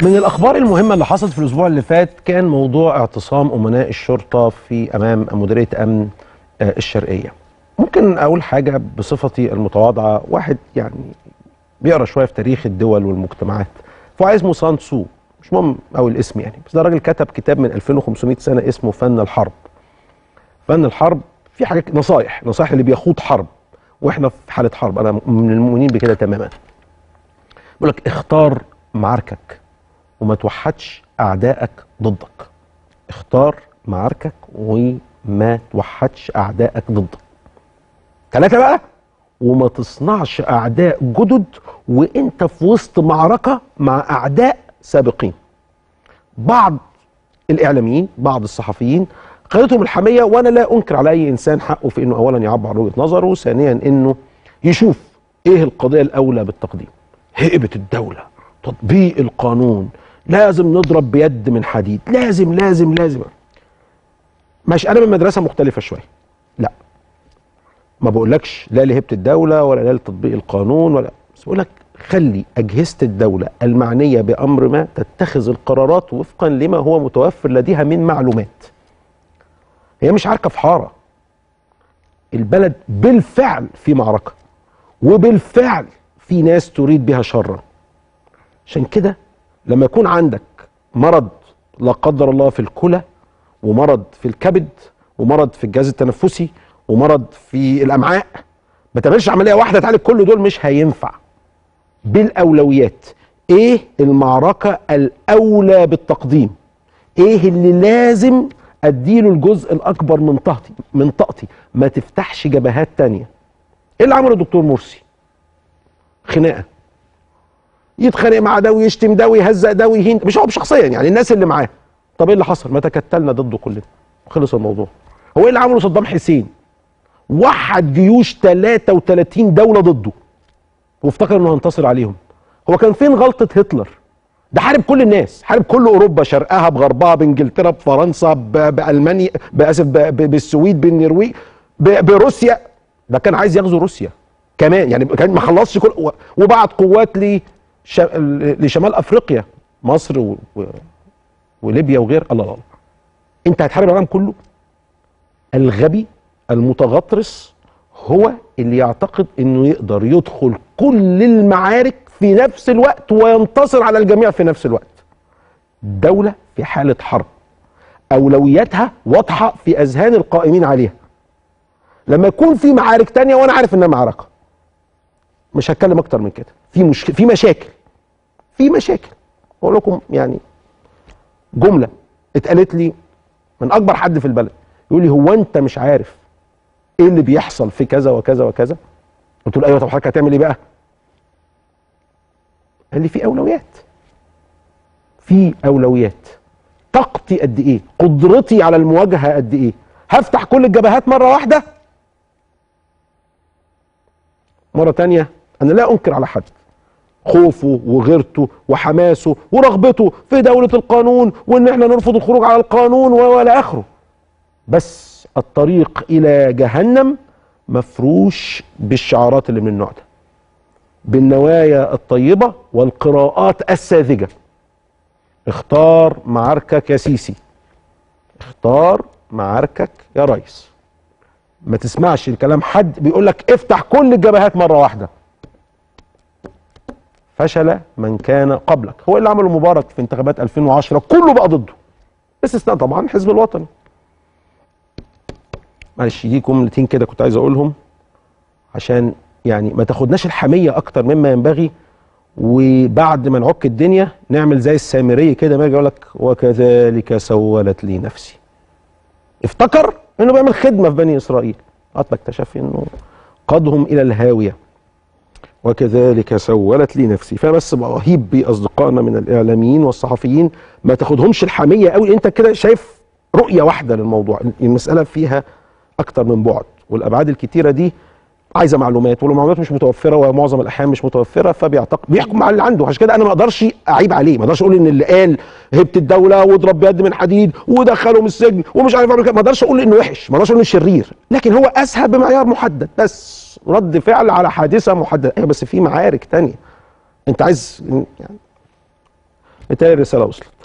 من الأخبار المهمة اللي حصلت في الأسبوع اللي فات كان موضوع اعتصام أمناء الشرطة في أمام مديرية أمن الشرقية. ممكن أقول حاجة بصفتي المتواضعة، واحد يعني بيقرأ شوية في تاريخ الدول والمجتمعات، فهو اسمه سان تسو، مش مهم أوي الاسم يعني، بس ده راجل كتب كتاب من 2500 سنة اسمه فن الحرب. فن الحرب في حاجات نصايح اللي بيخوض حرب، واحنا في حالة حرب، أنا من المؤمنين بكده تماما. بيقول لك اختار معاركك وما توحدش أعدائك ضدك. اختار معاركك وما توحدش أعدائك ضدك. 3 بقى، وما تصنعش أعداء جدد وانت في وسط معركة مع أعداء سابقين. بعض الإعلاميين، بعض الصحفيين خدتهم الحمية، وأنا لا أنكر على أي إنسان حقه في إنه أولا يعبر عن وجهة نظره، ثانيا إنه يشوف إيه القضية الأولى بالتقديم. هيبة الدولة، تطبيق القانون، لازم نضرب بيد من حديد، لازم لازم لازم. ماشي، انا من مدرسه مختلفه شويه. لا، ما بقولكش لا لهيبه الدوله ولا لا لتطبيق القانون، ولا، بس بقولك خلي اجهزه الدوله المعنيه بامر ما تتخذ القرارات وفقا لما هو متوفر لديها من معلومات. هي مش عركه في حاره، البلد بالفعل في معركه، وبالفعل في ناس تريد بها شرا. عشان كده لما يكون عندك مرض لا قدر الله في الكلى، ومرض في الكبد، ومرض في الجهاز التنفسي، ومرض في الامعاء، ما تعملش عمليه واحده تعالج كل دول، مش هينفع. بالاولويات، ايه المعركه الاولى بالتقديم؟ ايه اللي لازم اديله الجزء الاكبر من طاقتي؟ ما تفتحش جبهات تانية. ايه اللي عمله الدكتور مرسي؟ خناقه، يتخانق مع ده ويشتم ده ويهزق ده ويهين، مش هو شخصيا يعني، الناس اللي معاه. طب ايه اللي حصل؟ ما تكتلنا ضده كلنا، خلص الموضوع. هو ايه اللي عمله صدام حسين؟ وحد جيوش 33 دولة ضده وافتكر انه هينتصر عليهم. هو كان فين غلطة هتلر؟ ده حارب كل الناس، حارب كل اوروبا، شرقها بغربها، بانجلترا بفرنسا بالمانيا، باسف بالسويد، بالنرويج، بروسيا. ده كان عايز يغزو روسيا كمان يعني، كان ما خلصش كل، وبعت قوات لشمال افريقيا، مصر وليبيا وغير. الله الله، انت هتحارب العالم كله؟ الغبي المتغطرس هو اللي يعتقد انه يقدر يدخل كل المعارك في نفس الوقت وينتصر على الجميع في نفس الوقت. دولة في حالة حرب، اولوياتها واضحة في اذهان القائمين عليها. لما يكون في معارك تانية، وانا عارف انها معركة، مش هتكلم اكتر من كده، في مشاكل. اقول لكم يعني جملة اتقالت لي من اكبر حد في البلد، يقول لي هو انت مش عارف ايه اللي بيحصل في كذا وكذا وكذا؟ قلت له ايوه، طب حضرتك هتعمل ايه بقى؟ قال لي في اولويات. طاقتي قد ايه؟ قدرتي على المواجهه قد ايه؟ هفتح كل الجبهات مره واحده؟ مره تانية، انا لا انكر على حد خوفه وغيرته وحماسه ورغبته في دولة القانون، وان احنا نرفض الخروج على القانون والى اخره، بس الطريق الى جهنم مفروش بالشعارات اللي من النوع ده، بالنوايا الطيبة والقراءات الساذجة. اختار معاركك يا سيسي، اختار معاركك يا ريس. ما تسمعش الكلام حد بيقولك افتح كل الجبهات مرة واحدة. فشل من كان قبلك. هو اللي عمله مبارك في انتخابات 2010 كله بقى ضده، باستثناء طبعا الحزب الوطني. معلش، دي جملتين كده كنت عايز اقولهم عشان يعني ما تاخدناش الحميه اكتر مما ينبغي، وبعد ما نعك الدنيا نعمل زي السامري كده، ما يجي يقول لك وكذلك سولت لي نفسي. افتكر انه بيعمل خدمه في بني اسرائيل، اطلق اكتشف انه قادهم الى الهاويه. وكذلك سولت لي نفسي. فبس بأهيب بأصدقائنا من الإعلاميين والصحفيين ما تاخدهمش الحمية قوي، أنت كده شايف رؤية واحدة للموضوع. المسألة فيها أكتر من بعد، والأبعاد الكتيرة دي عايزة معلومات، ولو المعلومات مش متوفرة ومعظم الأحيان مش متوفرة بيحكم على اللي عنده. عشان كده أنا ما أقدرش أعيب عليه، ما أقدرش أقول إن اللي قال هيبة الدولة واضرب بيد من حديد ودخلهم السجن ومش عارف أعمل كده، ما أقدرش أقول إنه وحش، ما أقدرش أقول إنه شرير، لكن هو أسهب بمعيار محدد، بس رد فعل على حادثة محددة. أيوة، بس في معارك تانية. أنت عايز يعني بالتالي الرساله وصلت.